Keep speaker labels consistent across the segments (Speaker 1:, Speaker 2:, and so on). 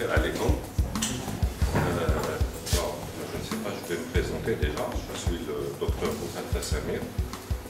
Speaker 1: Khair Alaykoum. Je ne sais pas, je vais me présenter déjà. Je suis le docteur Moussad Tassamir,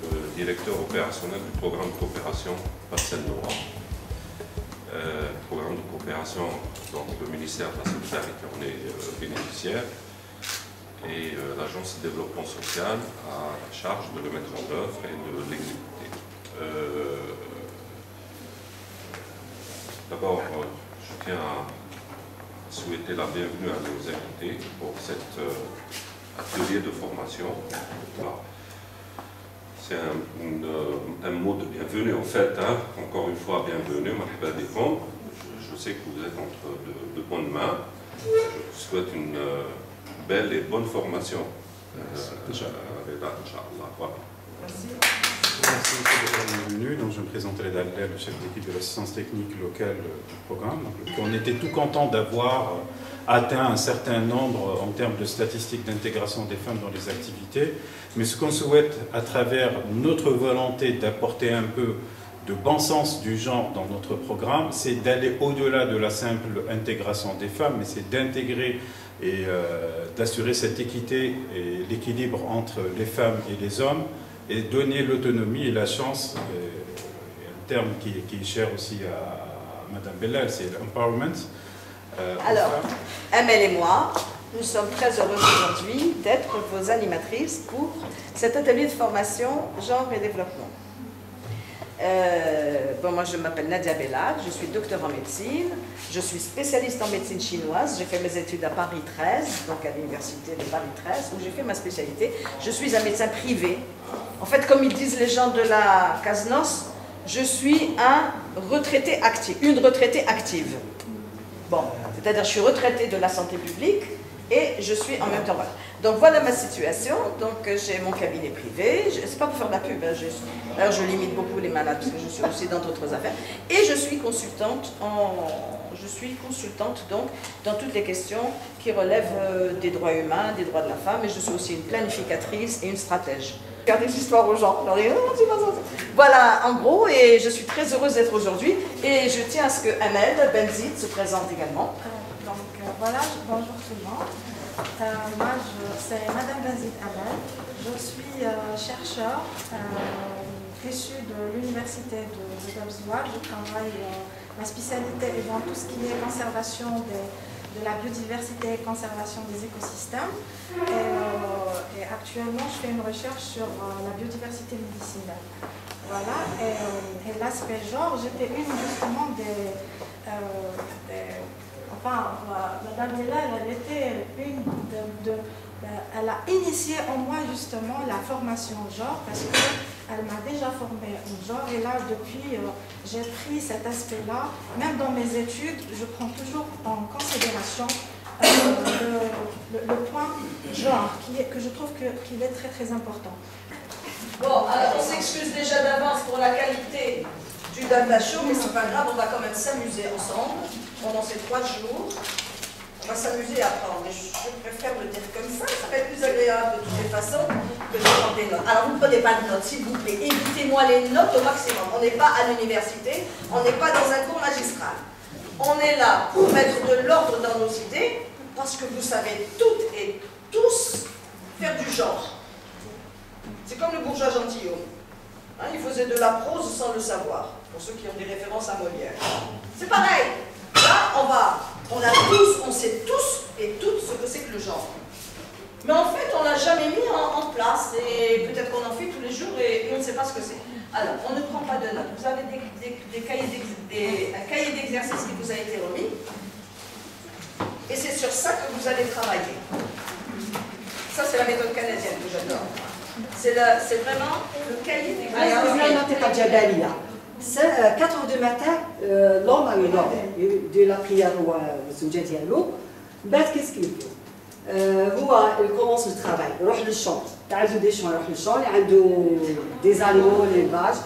Speaker 1: le directeur opérationnel du programme de coopération Barcelone. Programme de coopération, donc le ministère de la Solidarité en est bénéficiaire et l'Agence de développement social a la charge de le mettre en œuvre et de l'exécuter. D'abord, je tiens à souhaiter la bienvenue à nos invités pour cet atelier de formation. C'est un mot de bienvenue en fait, hein. Encore une fois bienvenue, marhaba bikum. Je sais que vous êtes entre de bonnes mains. Je vous souhaite une belle et bonne formation. Voilà.
Speaker 2: Merci d'être venu. Donc, je me présente à le chef d'équipe de l'assistance technique locale du programme. Donc, on était tout content d'avoir atteint un certain nombre en termes de statistiques d'intégration des femmes dans les activités. Mais ce qu'on souhaite à travers notre volonté d'apporter un peu de bon sens du genre dans notre programme, c'est d'aller au-delà de la simple intégration des femmes, mais c'est d'intégrer et d'assurer cette équité et l'équilibre entre les femmes et les hommes, et donner l'autonomie et la chance, un terme qui est cher aussi à Madame Bellal, c'est l'empowerment.
Speaker 3: Alors, Amel et moi, nous sommes très heureux aujourd'hui d'être vos animatrices pour cet atelier de formation genre et développement. Moi je m'appelle Nadia Bellal, je suis docteur en médecine, je suis spécialiste en médecine chinoise, j'ai fait mes études à Paris 13, donc à l'université de Paris 13, où j'ai fait ma spécialité. Je suis un médecin privé. En fait, comme ils disent les gens de la Casnos, je suis un retraité actif, une retraitée active. Bon, c'est-à-dire je suis retraitée de la santé publique et je suis en même temps... Voilà. Donc voilà ma situation. Donc j'ai mon cabinet privé, c'est pas pour faire de la pub, hein, d'ailleurs je limite beaucoup les malades parce que je suis aussi dans d'autres affaires. Et je suis consultante donc dans toutes les questions qui relèvent des droits humains, des droits de la femme, et je suis aussi une planificatrice et une stratège. Faire des histoires aux gens, leur dire non, c'est pas ça. Voilà en gros, et je suis très heureuse d'être aujourd'hui et je tiens à ce que Amel Benzid se présente également.
Speaker 4: Voilà, bonjour tout le monde. Moi, c'est Madame Benzid Amel. Je suis chercheur issue de l'université de Dabzoua. Je travaille, ma spécialité est dans tout ce qui est conservation de la biodiversité et conservation des écosystèmes. Et actuellement, je fais une recherche sur la biodiversité médicinale. Voilà, et l'aspect genre, j'étais une justement Madame Bellal, elle était une elle a initié en moi justement la formation genre parce qu'elle m'a déjà formée en genre, et là depuis j'ai pris cet aspect-là, même dans mes études, je prends toujours en considération le point genre que je trouve qu'il est très très important.
Speaker 3: Bon, alors on s'excuse déjà d'avance pour la qualité du data show, mais c'est pas grave, on va quand même s'amuser ensemble pendant ces 3 jours. On va s'amuser à apprendre, mais je préfère le dire comme ça va être plus agréable de toutes les façons que de prendre des notes. Alors vous ne prenez pas de notes, s'il vous plaît, évitez-moi les notes au maximum. On n'est pas à l'université, on n'est pas dans un cours magistral. On est là pour mettre de l'ordre dans nos idées, parce que vous savez toutes et tous faire du genre. C'est comme le bourgeois gentilhomme. Hein, il faisait de la prose sans le savoir, pour ceux qui ont des références à Molière. C'est pareil. Là, on sait tous et toutes ce que c'est que le genre. Mais en fait, on ne l'a jamais mis en place, et peut-être qu'on en fait tous les jours et on ne sait pas ce que c'est. Alors, on ne prend pas de notes. Vous avez un cahier d'exercice qui vous a été remis, et c'est sur ça que vous allez travailler. Ça, c'est la méthode canadienne que j'adore. C'est vraiment le cahier d'exercice.
Speaker 5: 4 heures du matin, l'homme a une ordre de la prière au Zouja Diallo. Qu'est-ce qu'il fait? Il commence le travail, il va le champ. Il a des champs, il a des animaux, l'élevage.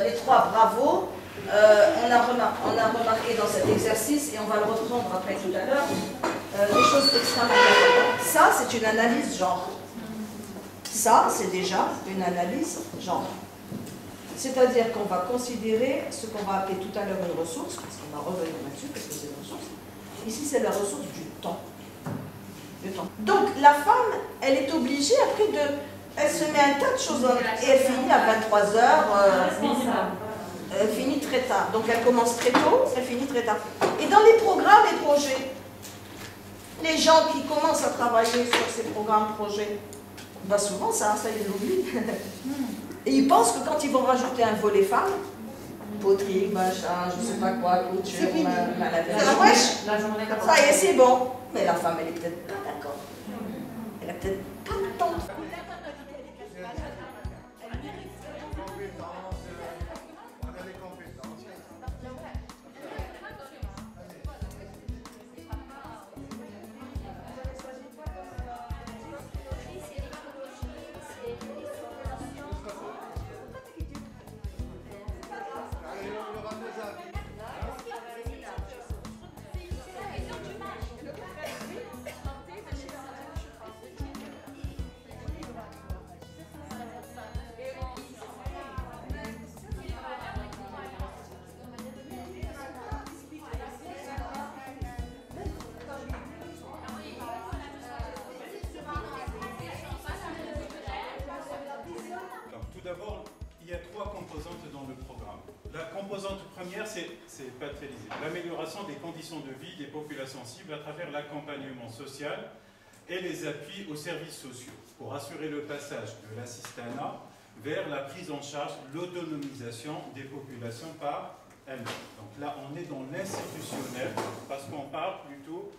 Speaker 3: Les 3 bravos, on a remarqué dans cet exercice, et on va le reprendre après tout à l'heure, des choses extrêmement importantes. Ça, c'est une analyse genre. Ça, c'est déjà une analyse genre. C'est-à-dire qu'on va considérer ce qu'on va appeler tout à l'heure une ressource, parce qu'on va revenir là-dessus, parce que c'est une ressource. Ici, c'est la ressource du temps. Donc, la femme, elle est obligée après de... Elle se met un tas de choses et elle finit à 23 h. Elle finit très tard. Donc, elle commence très tôt, elle finit très tard. Et dans les programmes et projets, les gens qui commencent à travailler sur ces programmes, projets, bah souvent, ça ils l'oublient. Et ils pensent que quand ils vont rajouter un volet femme, poterie, machin, je sais pas quoi, couture, maladie, ça y est, c'est bon. Mais la femme, elle est peut-être pas d'accord. Elle a peut-être pas le temps.
Speaker 2: D'abord, il y a trois composantes dans le programme. La composante première, c'est pas très lisible. L'amélioration des conditions de vie des populations cibles à travers l'accompagnement social et les appuis aux services sociaux pour assurer le passage de l'assistanat vers la prise en charge, l'autonomisation des populations par elles-mêmes. Donc là, on est dans l'institutionnel parce qu'on parle plutôt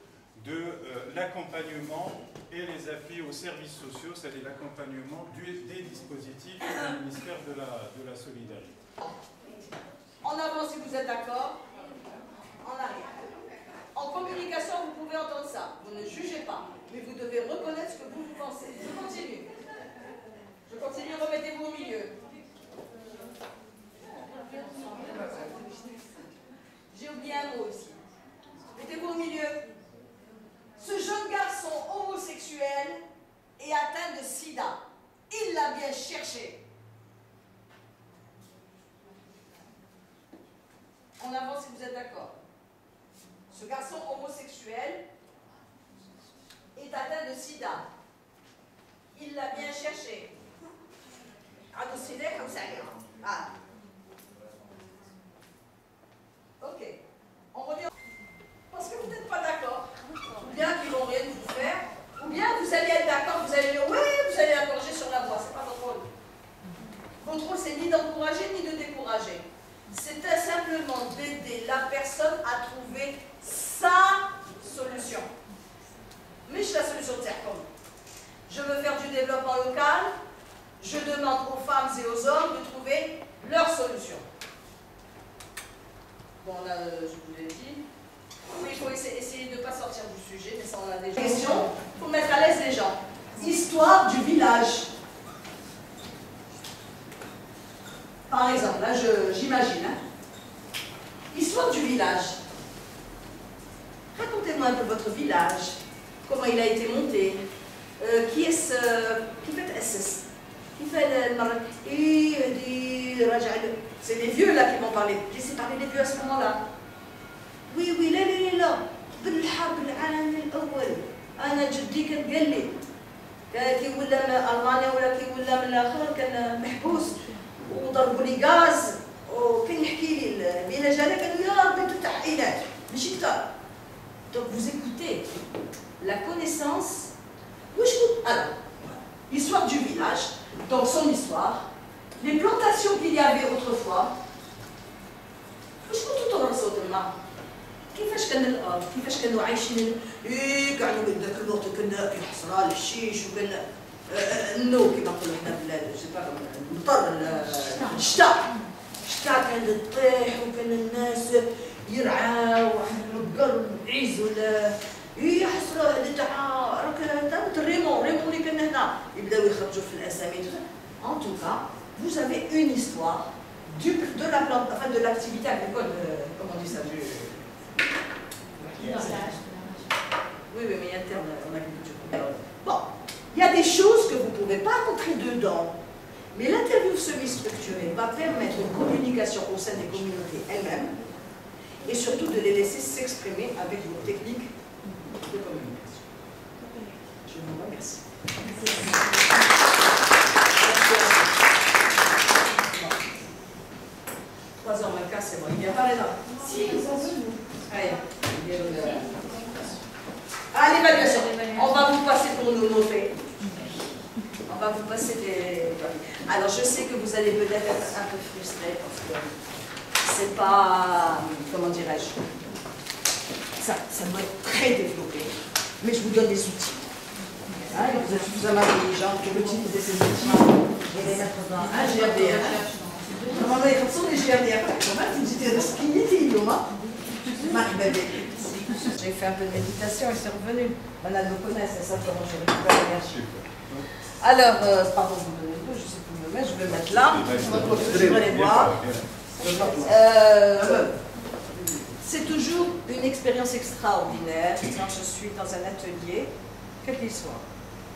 Speaker 2: de l'accompagnement et les appuis aux services sociaux, c'est-à-dire l'accompagnement des dispositifs du ministère de la Solidarité.
Speaker 3: En avant, si vous êtes d'accord, en arrière. En communication, vous pouvez entendre ça. Vous ne jugez pas, mais vous devez reconnaître ce que vous pensez. Je continue. Je continue, remettez-vous au milieu. J'ai oublié un mot ici. Mettez-vous au milieu. Ce jeune garçon homosexuel est atteint de sida. Il l'a bien cherché. En avant si vous êtes d'accord. Ce garçon homosexuel est atteint de sida. Il l'a bien cherché. Ah. Ok. On revient. Parce que vous n'êtes pas d'accord. Ou bien qu'ils vont rien vous faire. Ou bien vous allez être d'accord, vous allez dire oui, vous allez encourager sur la voie. C'est pas votre rôle. Votre rôle, c'est ni d'encourager ni de décourager. C'était simplement d'aider la personne à trouver sa solution. Mais la solution de comme je veux faire du développement local, je demande aux femmes et aux hommes de trouver leur solution. Bon, là, je vous l'ai dit. Oui, il faut essayer de ne pas sortir du sujet, mais ça, on a déjà. Question pour mettre à l'aise les gens. Histoire du village. Par exemple, là, j'imagine. Hein. Histoire du village. Racontez-moi un peu votre village. Comment il a été monté. Qui est-ce qui fait SS? Qui fait c'est les vieux là qui vont parler. Laissez parler les vieux à ce moment-là. Oui, لا بالحرب العالم الأول أنا جدي كان قال لي كي ولا من ألمانيا ولا كي ولا من الآخر كان محبوس وضربوا لي غاز وكان يحكي لي الفيلاج هذا كانوا يا ربي انتو تحقينات ماشي كتار. Donc vous écoutez la connaissance. Alors, l'histoire du village, dans son histoire, les plantations qu'il y avait autrefois. كيفاش كان الارض كيفاش كانوا عايشين كانوا ذاك الوقت كنا في الحصره الحشيش وكان النو كما نقولوا حنا المطر الشتاء كان تطيح وكان الناس يرعاو البقر العز ولا حصره هذا تاع راك ريمون اللي كان هنا يبداو يخرجوا في الاسامي. En tout cas, vous avez une histoire de la plante, enfin de l'activité agricole, comment on dit ça, Oui, mais il y a un terme en agriculture. Bon, il y a des choses que vous ne pouvez pas rentrer dedans, mais l'interview semi-structurée va permettre communication au sein des communautés elles-mêmes, et surtout de les laisser s'exprimer avec vos techniques de communication. Je vous remercie. Trois heures moins quart, c'est bon. Il n'y a pas les dents. Si, allez, à l'évaluation. On va vous passer pour nous noter. On va vous passer des... Alors, je sais que vous allez peut-être être un peu frustrés parce que c'est pas... Comment dirais-je? Ça doit être très développé. Mais je vous donne des outils. Hein, vous êtes suffisamment intelligent pour utiliser ces outils et les mettre dans un GRDF. Normalement, il faut les GRDF. J'ai fait un peu de méditation et c'est revenu. Madame me connaît, c'est ça comment je récupère l'énergie. Alors, pardon, vous me donnez tout, je sais plus où me mettre, je vais mettre là. Je vais les voir. C'est toujours une expérience extraordinaire quand je suis dans un atelier, quel qu'il soit.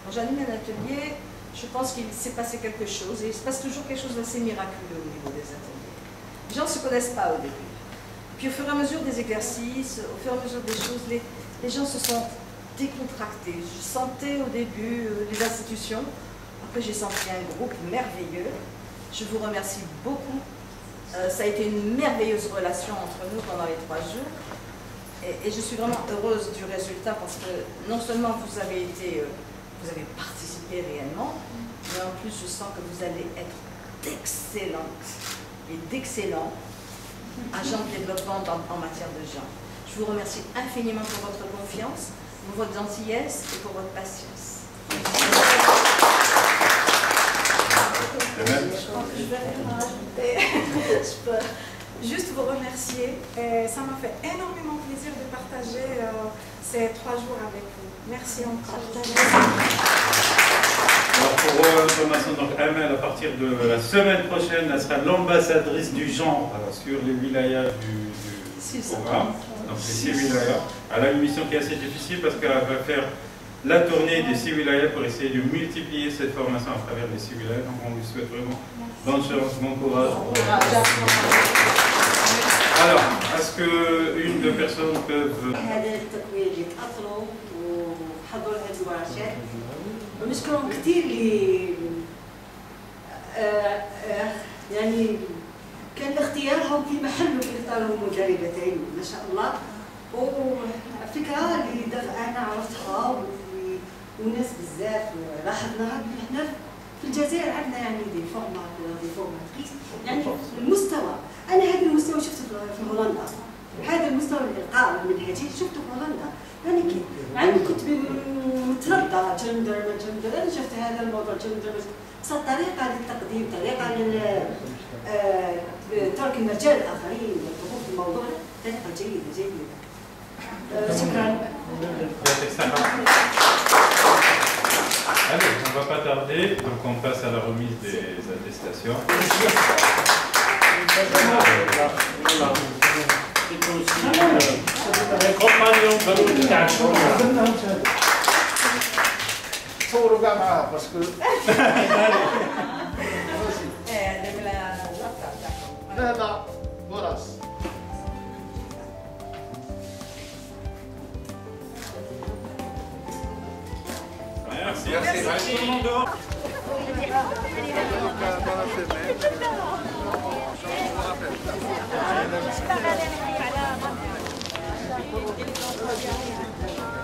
Speaker 3: Quand j'anime un atelier, je pense qu'il s'est passé quelque chose et il se passe toujours quelque chose d'assez miraculeux au niveau des ateliers. Les gens ne se connaissent pas au début. Puis au fur et à mesure des exercices, au fur et à mesure des choses, les gens se sont décontractés. Je sentais au début les institutions, après j'ai senti un groupe merveilleux. Je vous remercie beaucoup. Ça a été une merveilleuse relation entre nous pendant les 3 jours. Et je suis vraiment heureuse du résultat parce que non seulement vous avez participé réellement, mais en plus je sens que vous allez être d'excellentes et d'excellents agents de développement en matière de genre. Je vous remercie infiniment pour votre confiance, pour votre gentillesse et pour votre patience.
Speaker 4: Je vais rien rajouter. Je peux juste vous remercier. Ça m'a fait énormément plaisir de partager ces 3 jours avec vous. Merci encore.
Speaker 2: Alors pour information, donc Amel, à partir de la semaine prochaine, elle sera l'ambassadrice du genre sur les wilayas du programme, donc les 6 wilayas. Elle a une mission qui est assez difficile parce qu'elle va faire la tournée des 6 wilayas pour essayer de multiplier cette formation à travers les 6 wilayas. Donc on lui souhaite vraiment bonne chance, bon courage. Alors, est-ce qu'une de personnes peuvent...
Speaker 5: ونشكرهم كثير اللي يعني كان اختيارهم في محل وكي اختاروا مدربتين ما شاء الله وفكره اللي انا عرفتها وناس بزاف لاحظناها احنا في الجزائر عندنا يعني دي فورماتريس يعني المستوى انا هذا المستوى شفته في هولندا هذا المستوى الالقاء والمنهجي شفته في هولندا يعني كنت متردده جندر ما جندر انا شفت هذا الموضوع جندر بس الطريقه للتقديم طريقه لترك المجال الاخرين والدخول في الموضوع طريقه جيده شكرا.
Speaker 2: Allez, on ne va pas tarder, donc on passe à la remise des attestations.
Speaker 6: صوروا كاع معاه باسكو لا لا براس
Speaker 2: Merci. Merci. Tout le monde dehors.
Speaker 6: Bonne